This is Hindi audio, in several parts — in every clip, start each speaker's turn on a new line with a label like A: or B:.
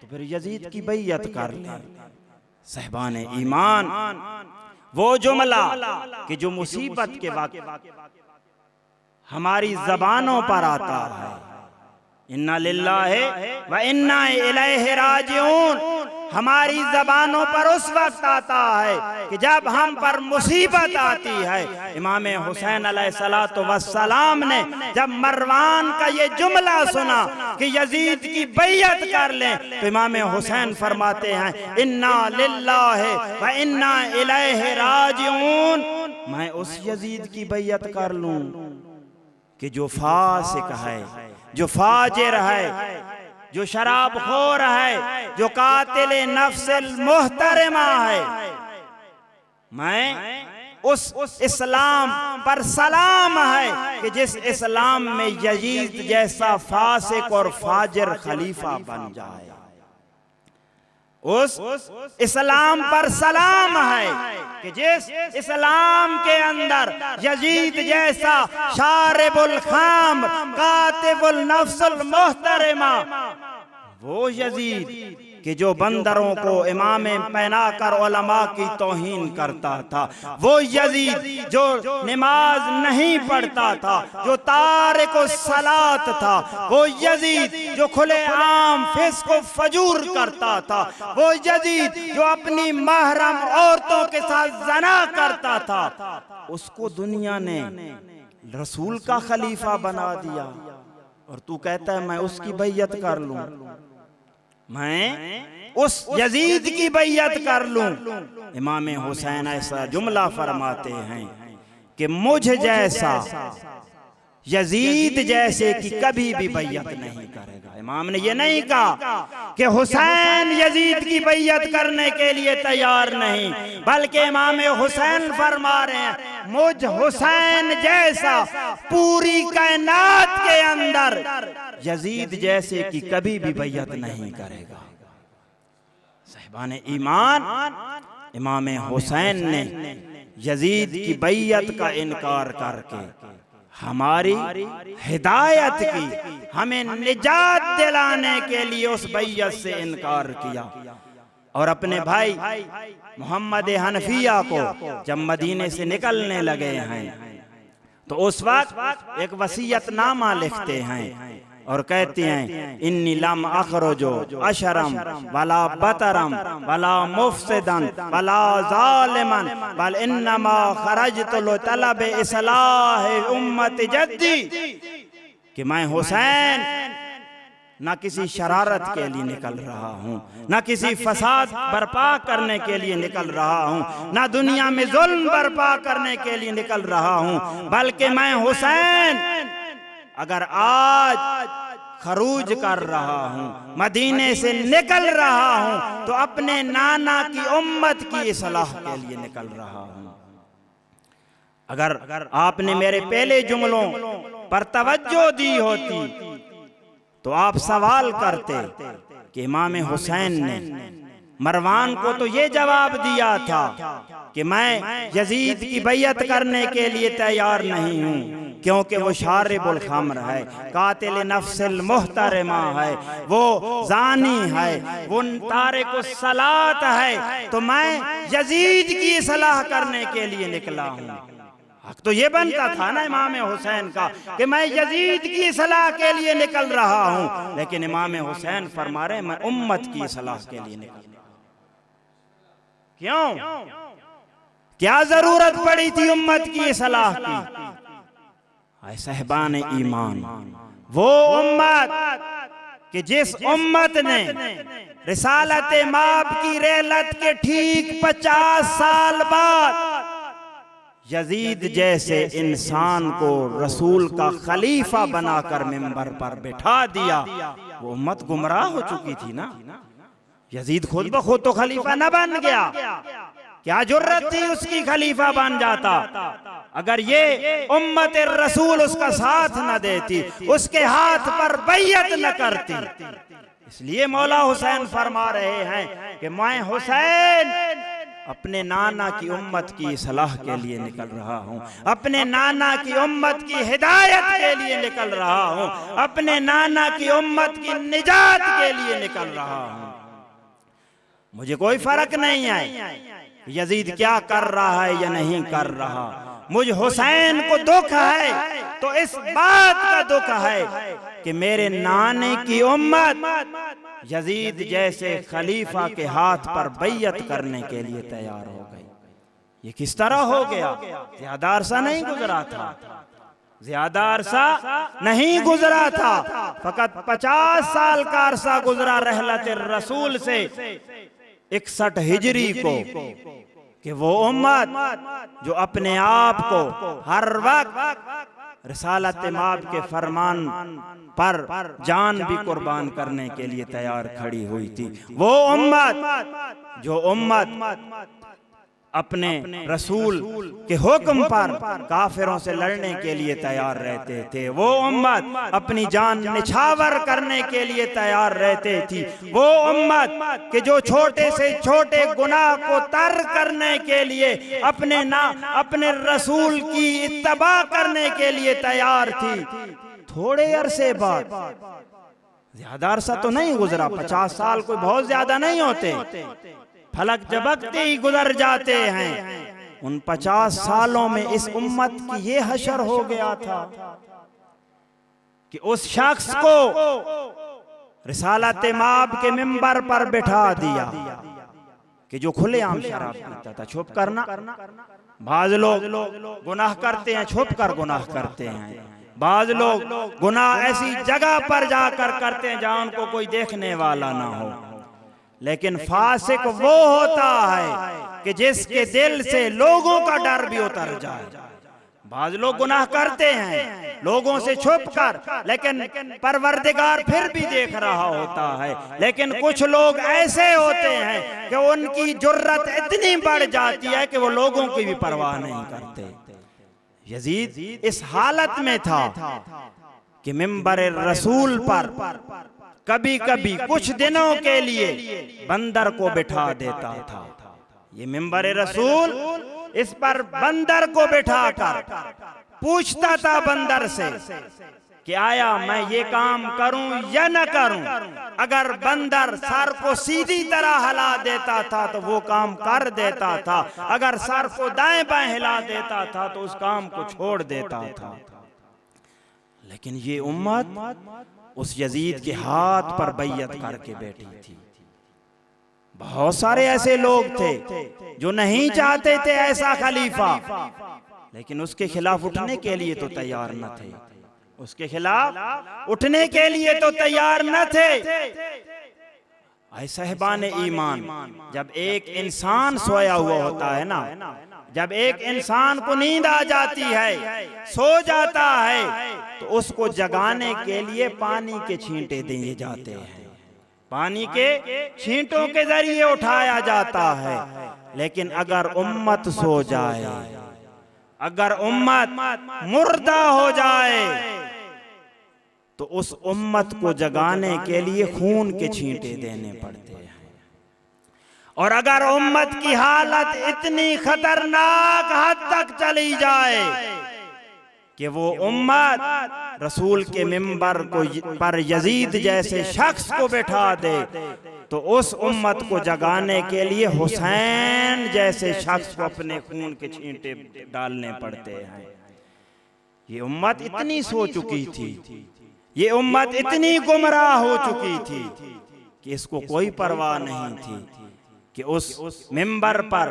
A: तो फिर यजीद की बैयत कर ले। साहिबान ईमान, वो जुमला कि जो मुसीबत के वक्त हमारी जबानों पर आता है, इन्ना लिल्लाहि व इन्ना इलैहि राजिऊन, हमारी जबानों पर उस वक्त आता है कि जब हम पर मुसीबत आती है। इमाम हुसैन अलैहिस्सलातु वस्सलाम ने जब मरवान का ये जुमला सुना कि यजीद की बैयत कर लें, तो इमाम हुसैन फरमाते हैं इन्ना लिल्लाहि व इन्ना इलैहि राजिऊन, मैं उस यजीद की बैयत कर लूं कि जो फासिक है, जो फाजिर है, जो शराबखोर है, जो कातिल नफ्सिल मुहतरमा है। मैं उस इस्लाम पर सलाम है कि जिस इस्लाम में यजीद जैसा फासिक और फाजिर खलीफा बन जाए। उस इस्लाम पर सलाम है कि जिस इस्लाम के अंदर यजीद जैसा शारिबुल खाम कातिबुल नफ्सुल मुहतरमा, वो यजीद कि जो बंदरों को इमामे पहना कर उलमा की तौहीन करता था, वो यजीद जो नमाज नहीं पढ़ता था, जो तारिको सलात था, वो यजीद जो खुले आम फिस्क फजूर करता था, वो यजीद जो अपनी महरम औरतों के साथ जना करता था, उसको दुनिया ने रसूल का खलीफा बना दिया। और तू कहता है मैं उसकी बैयत कर लूं, मैं उस यजीद की बैयत कर लूं। इमाम हुसैन ऐसा जुमला फरमाते हैं कि मुझ जैसा यजीद जैसे की कभी भी बैयत नहीं करेगा। इमाम ने ये नहीं कहा कि हुसैन यजीद की बैयत करने के लिए तैयार नहीं, बल्कि इमाम हुसैन फरमा रहे हैं मुझ हुसैन जैसा पूरी कायनात के अंदर यजीद जैसे की कभी भी बैयत नहीं करेगा। साहिबान ईमान, इमाम हुसैन ने यजीद की बैयत का इनकार करके हमारी हिदायत की, हमें निजात दिलाने के लिए उस बैयत से इनकार किया। और अपने भाई मोहम्मद हनफिया को जब मदीने से निकलने लगे हैं तो उस वक्त एक वसीयतनामा लिखते हैं और कहते हैं इन्नी लम अखरुजो अशरम वला बतरम वला मुफसिदन वला जालिमन बल इन्नमा खरजतु लितलब इस्लाह उम्मत जद्दी, कि मैं हुसैन ना किसी शरारत के लिए निकल रहा हूँ, ना किसी फसाद बर्पा करने के लिए निकल रहा हूँ, ना दुनिया में जुल्म बर्पा करने के लिए निकल रहा हूँ, बल्कि मैं हुसैन अगर आज खरूज कर रहा हूँ, मदीने से निकल रहा हूँ, तो अपने नाना की उम्मत की इस्लाह के लिए निकल रहा हूँ। अगर आपने मेरे पहले जुमलों पर तवज्जो दी होती तो आप सवाल करते कि इमाम हुसैन ने मरवान को तो ये जवाब दिया था कि मैं यजीद की बैयत करने के लिए तैयार नहीं हूँ, क्योंकि वो शारिबुल खम्र है, कातिल नफ्सिल मुहतरमा है, वो जानी है, वो तारिकुस सलात है, तो मैं यजीद की इस्लाह करने के लिए निकला हूँ। हक तो ये बनता था ना इमाम हुसैन का कि मैं यजीद की इस्लाह के लिए निकल रहा हूँ, लेकिन इमाम हुसैन फरमा रहे मैं उम्मत की इस्लाह के लिए निकल। क्यों? क्या जरूरत पड़ी थी उम्मत की इस्लाह की? साहिबान ईमान, वो उम्मत कि जिस उम्मत ने रिसालत माप की रहलत के ठीक 50 साल बाद यजीद जैसे इंसान को रसूल का खलीफा बनाकर मिंबर पर बिठा दिया, वो उम्मत गुमराह हो चुकी थी ना। यजीद खुद ब खुद तो खलीफा न बन गया, क्या जुर्रत थी उसकी खलीफा बन जाता अगर ये उम्मत रसूल उसका साथ न देती, उसके हाथ पर बैयत न करती। इसलिए मौला हुसैन फरमा रहे हैं कि मैं हुसैन अपने नाना की उम्मत की इस्लाह के लिए निकल रहा हूँ, अपने नाना की उम्मत की हिदायत के लिए निकल रहा हूँ, अपने नाना की उम्मत की निजात के लिए निकल रहा हूँ। मुझे कोई फर्क नहीं है यजीद क्या कर रहा है या नहीं कर रहा। मुझ हुसैन को दुख है तो इस बात का दुख है कि मेरे नाने की उम्मत यजीद जैसे खलीफा के हाथ पर बैयत करने के लिए तैयार हो गई। ये किस तरह हो गया? ज्यादा अरसा नहीं गुजरा था, ज्यादा अरसा नहीं गुजरा था, फकत 50 साल का अरसा गुजरा रहलत रसूल से 61 हिजरी को, कि वो उम्मत जो अपने आप को हर वक्त रिसालत माब के फरमान पर जान भी कुर्बान करने के लिए तैयार खड़ी हुई थी, वो उम्मत जो उम्मत अपने रसूल के हुक्म पर काफिरों से लड़ने के लिए तैयार रहते थे, वो उम्मत अपनी जान निछावर करने के लिए तैयार रहते थी, वो उम्मत के जो छोटे से छोटे गुनाह को तर करने के लिए अपने रसूल की इत्तबा करने के लिए तैयार थी। थोड़े अरसे बाद, ज्यादा अरसा तो नहीं गुजरा, 50 साल कोई बहुत ज्यादा नहीं होते, फलक झपकते ही गुजर जाते हैं। उन 50 सालों में इस उम्मत की ये हशर हो गया था कि उस शख्स को रिसालत माब के मिंबर पर बिठा दिया कि जो खुलेआम शराब पीता था। छुप करना, बाज लोग गुनाह करते हैं छुप कर गुनाह करते हैं, बाज लोग गुनाह ऐसी जगह पर जाकर करते हैं जहां उनको कोई देखने वाला ना हो। लेकिन फासिक वो होता है कि जिसके दिल से लोगों का डर भी उतर जाए। बाज लोग गुनाह करते हैं लोगों से छुप कर, लेकिन परवरदिगार फिर भी देख रहा होता है। लेकिन कुछ लोग ऐसे होते हैं कि उनकी जुर्रत इतनी बढ़ जाती है कि वो लोगों की भी परवाह नहीं करते। यजीद इस हालत में था कि मिंबर रसूल पर कभी कभी कुछ दिनों के लिए बंदर को बिठा देता था। ये मिंबर रसूल, इस पर बंदर को बिठाकर पूछता था बंदर से कि आया मैं ये काम करूं या न करूं। अगर बंदर सर को सीधी तरह हिला देता था तो वो काम कर देता था, अगर सर को दाएं बाएं हिला देता था तो उस काम को छोड़ देता था। लेकिन ये उम्मत उस यजीद के हाथ पर बैयत करके बैठी थी। बहुत सारे ऐसे लोग थे जो नहीं चाहते थे ऐसा खलीफा, लेकिन उसके खिलाफ उठने के लिए तो तैयार न थे, उसके खिलाफ उठने के लिए तो तैयार न थे। ऐ साहिबान ईमान, जब एक इंसान सोया हुआ होता है ना, जब एक इंसान को नींद आ जाती है, सो जाता है, तो उसको जगाने के लिए पानी के छींटे दिए जाते हैं, पानी के छींटों के जरिए उठाया जाता है। लेकिन अगर उम्मत सो जाए, अगर उम्मत मुर्दा हो जाए, तो उस उम्मत को जगाने के लिए खून के छींटे देने पड़ते हैं। और अगर उम्मत की हालत इतनी खतरनाक हद तक चली जाए कि वो उम्मत रसूल के मिंबर को पर यजीद जैसे शख्स को बैठा दे, तो उस उम्मत को जगाने के लिए हुसैन जैसे शख्स को अपने खून के छींटे डालने पड़ते हैं। ये उम्मत इतनी सो चुकी थी, ये उम्मत इतनी गुमराह हो चुकी थी कि इसको कोई परवाह नहीं थी कि उस मिंबर पर,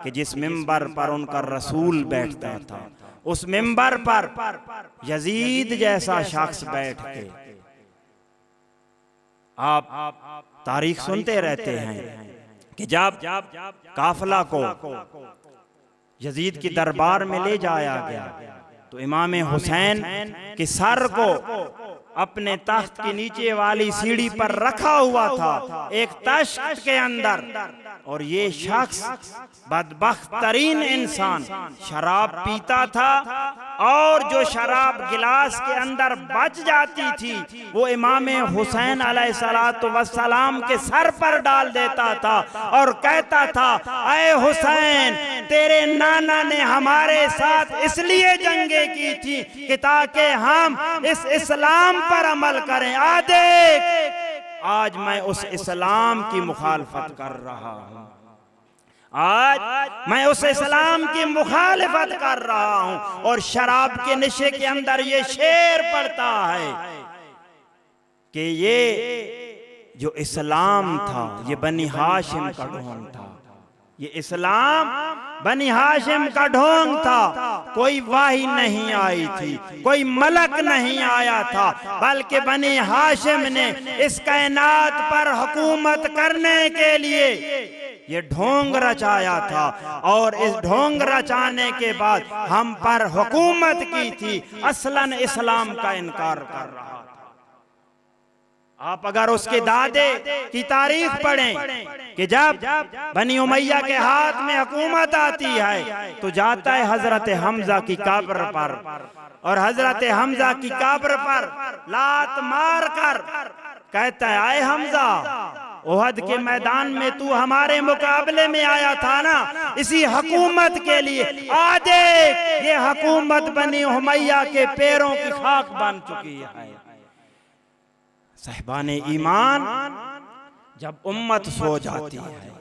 A: कि जिस मिंबर पर उनका रसूल बैठता था, उस मिंबर पर यजीद जैसा शख्स बैठ के, आप तारीख सुनते रहते हैं कि जब काफिला को यजीद की दरबार में ले जाया गया तो इमाम हुसैन के सर को अपने तख्त के नीचे वाली सीढ़ी पर रखा हुआ था एक तश्त के अंदर, और ये शख्स बदबख्त तरीन इंसान शराब पीता था, और जो शराब गिलास के अंदर बच जाती थी वो इमाम हुसैन अलैहिस्सलातु वस्सलाम के सर पर डाल देता था और कहता था, ऐ हुसैन, तेरे नाना ने हमारे साथ इसलिए जंगे की थी कि ताकि हम इस इस्लाम पर अमल करें। आज मैं उस इस्लाम की मुखालफत कर रहा हूं, आज मैं उस इस्लाम की मुखालिफत कर रहा हूं। और शराब के नशे के अंदर ये शेर पड़ता है कि ये जो इस्लाम था ये बनी हाशिम का ढोंग था, ये इस्लाम बनी हाशिम का ढोंग था। कोई वाही नहीं आई थी, कोई मलक नहीं आया था, बल्कि बनी हाशिम ने इस कायनात पर हुकूमत करने के लिए ये ढोंग रचाया था, और इस ढोंग रचाने के बाद हम पर हुकूमत की थी, असलन इस्लाम का इनकार कर रहा था। आप अगर उसके दादे की तारीख पढ़ें कि जब बनी उमैया के हाथ में हुकूमत आती है तो जाता है हजरत हमजा की कब्र पर, और हजरत हमजा की कब्र पर लात मार कर कहता है, आए हमजा, ओहद के मैदान में तू हमारे मुकाबले में आया था ना, इसी हुकूमत के लिए आ देख, ये हुकूमत बनी उमैया के पैरों की खाक बन चुकी है। साहिबाने ईमान, जब उम्मत सो जाती है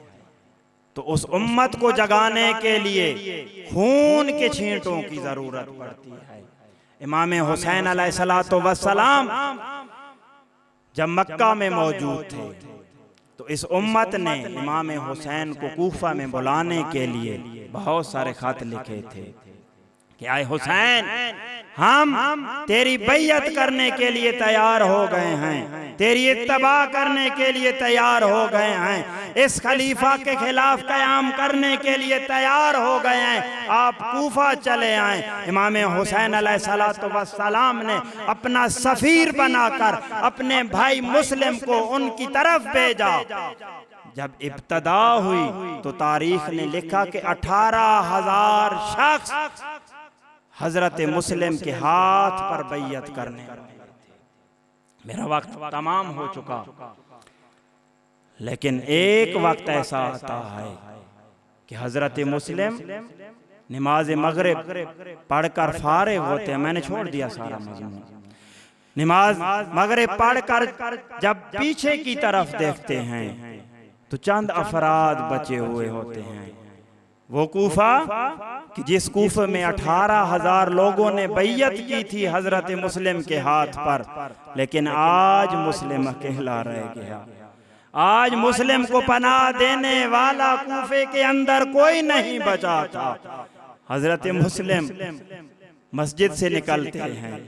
A: तो उस उम्मत को जगाने के लिए खून के छींटों की जरूरत पड़ती है। इमाम हुसैन अलैहिस्सलातु वस्सलाम जब मक्का में मौजूद थे तो इस उम्मत ने इमाम हुसैन को कूफा में बुलाने के लिए बहुत सारे खत लिखे थे कि आए हुसैन, हम तेरी बैयत करने के लिए तैयार हो गए हैं, तेरी इत्तबा करने के लिए तैयार हो गए हैं, इस खलीफा के खिलाफ कयाम करने के लिए तैयार हो गए हैं, आप कूफा चले आए। इमाम हुसैन अलैहिस्सलातु वस्सलाम ने अपना सफीर बनाकर अपने भाई मुस्लिम को उनकी तरफ भेजा। जब इब्तदा हुई तो तारीख ने लिखा कि 18,000 शख्स हजरत मुस्लिम के हाथ पर बैयत करने। मेरा वक्त तमाम हो चुका, लेकिन एक वक्त ऐसा आता है कि हजरत मुस्लिम नमाज मगरिब पढ़कर फारिग होते हैं। मैंने छोड़ दिया सारा मजमून। नमाज मगरिब पढ़कर जब पीछे की तरफ देखते हैं तो चंद अफराद बचे हुए होते हैं। वो कूफा कि जिस कूफे में 18,000 लोगों ने बैयत की थी हजरत मुस्लिम के हाथ पर, लेकिन आज मुस्लिम अकेला रह गया। आज मुस्लिम को पनाह देने वाला कूफे के अंदर कोई नहीं बचा था। हजरत मुस्लिम मस्जिद से निकलते हैं,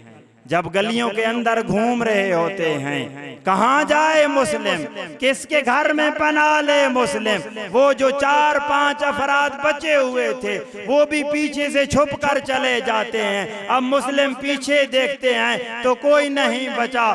A: जब गलियों के अंदर घूम रहे होते हैं, कहाँ जाए मुस्लिम, किसके घर में पनाह ले मुस्लिम। वो जो 4-5 अफराद बचे हुए थे वो भी पीछे से छुप कर चले जाते हैं। अब मुस्लिम पीछे देखते हैं तो कोई नहीं बचा।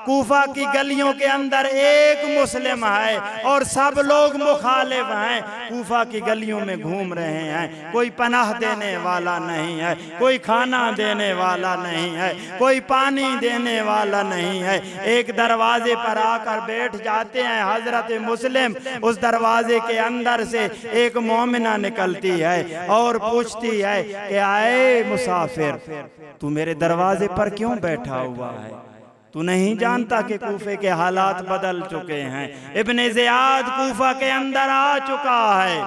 A: कूफा की गलियों के अंदर एक मुस्लिम है और सब लोग मुखालिफ हैं। कूफा की गलियों में घूम रहे हैं, कोई पनाह देने वाला नहीं है, कोई खाना देने वाला नहीं है, कोई पानी देने वाला नहीं है। एक दरवाजे पर आकर बैठ जाते हैं हजरत मुस्लिम। उस दरवाजे के अंदर से एक मोमिना निकलती है और पूछती है कि आए मुसाफिर, तू मेरे दरवाजे पर क्यों बैठा हुआ है? तू नहीं जानता कि कूफे के हालात बदल चुके हैं। इब्ने ज़ियाद कूफा के अंदर आ चुका है,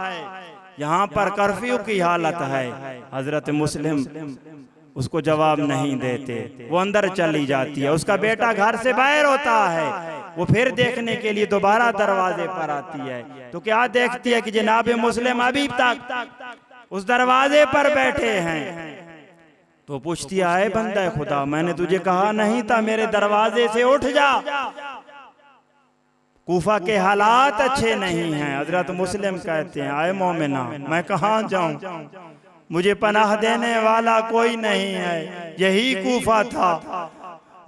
A: यहाँ पर कर्फ्यू की हालत है। हजरत मुस्लिम उसको जवाब नहीं देते, वो अंदर चली जाती है। उसका बेटा घर से बाहर होता है, वो फिर देखने के लिए दोबारा दरवाजे पर आती है तो क्या देखती है कि जनाब मुस्लिम अभी तक उस दरवाजे पर बैठे हैं। तो पूछती है, बंदा खुदा, मैंने तुझे कहा नहीं था मेरे दरवाजे से उठ जा। कूफा के हालात अच्छे नहीं हैं। हजरत मुस्लिम कहते हैं, आए मोमिना, मैं कहाँ जाऊं, मुझे पनाह देने वाला कोई नहीं है। यही कूफा था,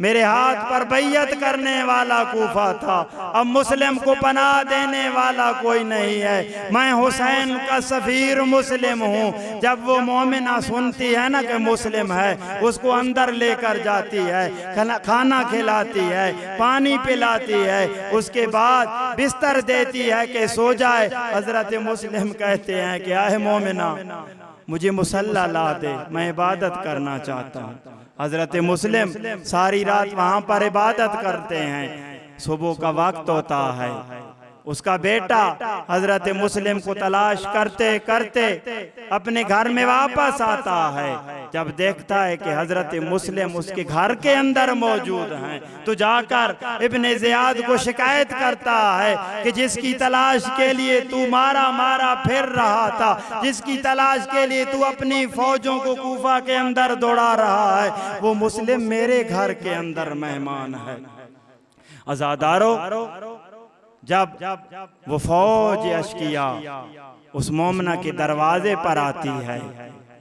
A: मेरे हाथ पर बैयत करने वाला कूफा था, अब मुस्लिम को पनाह देने वाला कोई नहीं है। मैं हुसैन का सफीर मुस्लिम हूँ। जब वो मोमिना सुनती है ना कि मुस्लिम है, उसको अंदर लेकर जाती है, खाना खिलाती है, पानी पिलाती है, उसके बाद बिस्तर देती है कि सो जाए। हजरत मुस्लिम कहते हैं कि आए मोमिना, मुझे मुसल्ला ला दे, मैं इबादत करना चाहता हूँ। हजरत मुस्लिम सारी रात वहां पर इबादत करते हैं। सुबह का वक्त होता है, उसका बेटा हजरत मुस्लिम को तलाश करते करते अपने घर में वापस आता है। जब देखता है कि हजरत मुस्लिम उसके घर के अंदर मौजूद हैं, तो जाकर इब्ने ज़ियाद को शिकायत करता है कि जिसकी तलाश के लिए तू मारा मारा फिर रहा था, जिसकी तलाश के लिए तू अपनी फौजों को कूफा के अंदर दौड़ा रहा है, वो मुस्लिम मेरे घर के अंदर मेहमान है। अज़ादारो, जब वो फौज अश्किया उस मोमना के दरवाजे पर आती है,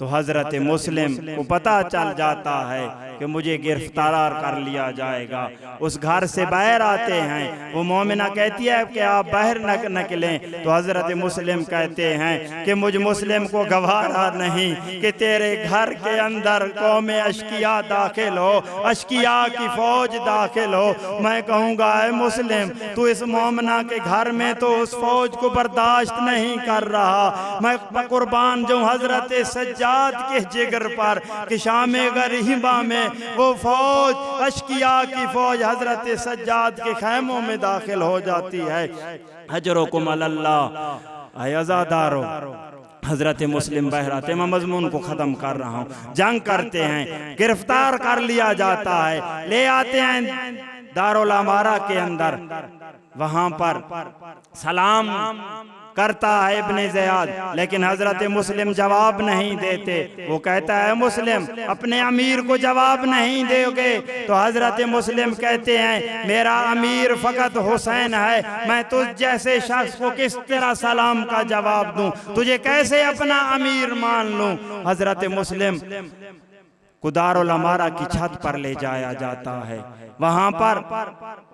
A: तो हजरत मुस्लिम को पता चल जाता है कि मुझे गिरफ्तार कर लिया जाएगा। उस घर से बाहर आते हैं, वो मोमिना कहती है कि आप बाहर न निकलें, तो हजरत मुस्लिम कहते हैं कि मुझ मुस्लिम को गवारा नहीं कि तेरे घर के अंदर कौम अश्किया दाखिल हो, अश्किया की फौज दाखिल हो। मैं कहूँगा ऐ मुस्लिम, तू इस मोमिना के घर में तो उस फौज को बर्दाश्त नहीं कर रहा। मैं कुर्बान जो हजरत सज्जाद के जिगर पर कि शाम गरीबा में वो फौज अश्किया की फौज हजरत सज्जाद के खैमों में दाखिल हो जाती है। हजरुकुम अल्लाह। अज़ादारो, हजरत मुस्लिम बहराते, मैं मजमून को ख़त्म कर रहा हूँ। जंग करते हैं, गिरफ्तार कर लिया जाता है, ले आते हैं दारुल अमारा के अंदर। वहाँ पर सलाम करता है इब्ने ज़ियाद, लेकिन हजरत मुस्लिम जवाब नहीं देते। वो कहता है मुस्लिम, अपने अमीर को जवाब नहीं दोगे? तो हजरत मुस्लिम कहते हैं मेरा अमीर फ़कत हुसैन है, मैं तुझ जैसे शख्स को किस तरह सलाम का जवाब दूं, तुझे कैसे अपना अमीर मान लूं। हजरत मुस्लिम को दारुल अमारा की छत पर ले जाया जाता है। वहां पर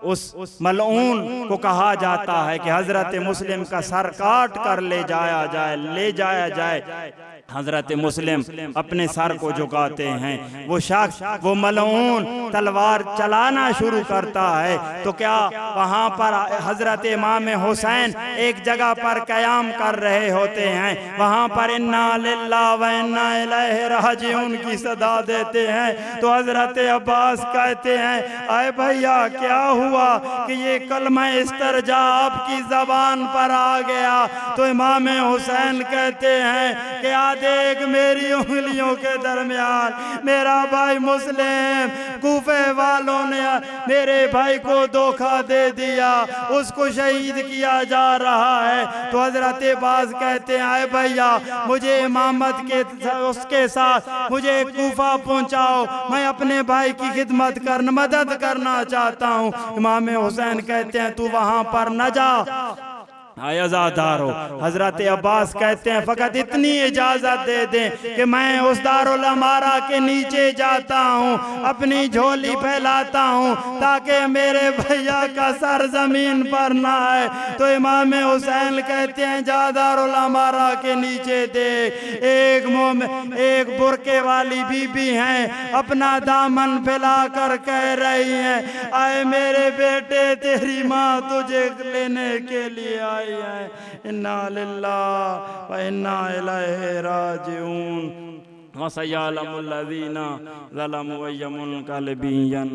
A: उस मलऊन को कहा जाता है कि हजरत मुस्लिम का सर काट कर ले जाया जाए। हजरत मुस्लिम अपने सर को झुकाते हैं। वो शख्स, वो मलऊन तलवार चलाना शुरू करता है, तो क्या वहां पर हजरत इमाम हुसैन एक जगह पर कयाम कर रहे होते हैं। वहां पर इन्ना लिल्लाहि व इन्ना इलैहि राजिऊन की सदा देते हैं। तो हजरत अब्बास कहते हैं आए भैया क्या हुआ कि ये कलमा इस्तरजा आपकी जबान पर आ गया? तो इमाम हुसैन कहते हैं कि आ देख मेरी उंगलियों के दरमियान मेरा भाई मुस्लिम, कूफे वालों ने मेरे भाई को धोखा दे दिया, उसको शहीद किया जा रहा है। तो हजरत अब्बास कहते हैं आए भैया मुझे इमामत के उसके साथ मुझे कूफा पहुंचाओ, मैं अपने भाई की खिदमत करना मदद करना चाहता हूँ। इमाम हुसैन कहते हैं तू वहां पर न जा। अज़ादारो, हजरत अब्बास कहते हैं फकत इतनी इजाजत दे दें कि मैं उस दारुल अमारा के नीचे जाता हूँ, अपनी झोली फैलाता हूँ ताकि मेरे भैया का सर जमीन पर ना आए। तो इमाम हुसैन कहते हैं जा दारुल अमारा के नीचे देख, एक बुरके वाली बीबी हैं, अपना दामन फैला कर कह रही हैं आए मेरे बेटे तेरी माँ तुझे लेने के लिए आई है। इन्ना लिल्लाहि व इन्ना इलैहि राजिऊन। व सयअलमुल लज़ीना ज़लमू अय्युल मुनक़लिबिन।